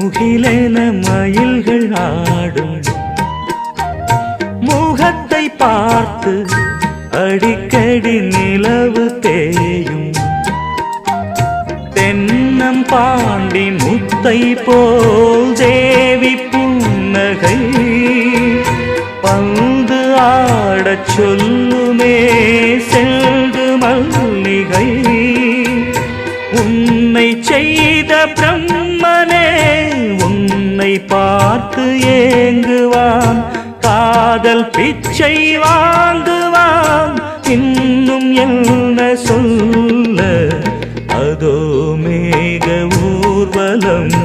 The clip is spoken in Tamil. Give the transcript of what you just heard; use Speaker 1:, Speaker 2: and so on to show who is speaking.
Speaker 1: முகிலென மயில்கள் ஆடும் முகத்தை பார்த்து அடிக்கடி நிலவு தேயும் தென்னம் பாண்டி முத்தை போல் தேவி புன்னகை பந்து ஆடச் சொல்லுமே செல்து மல்லிகை உன்னை செய்த பிரம்மனே உன்னை பார்த்து ஏங்குவான் காதல் பிச்சை வாங்குவான் இன்னும் என்ன சொல்ல அதோ மேக ஊர்வலம்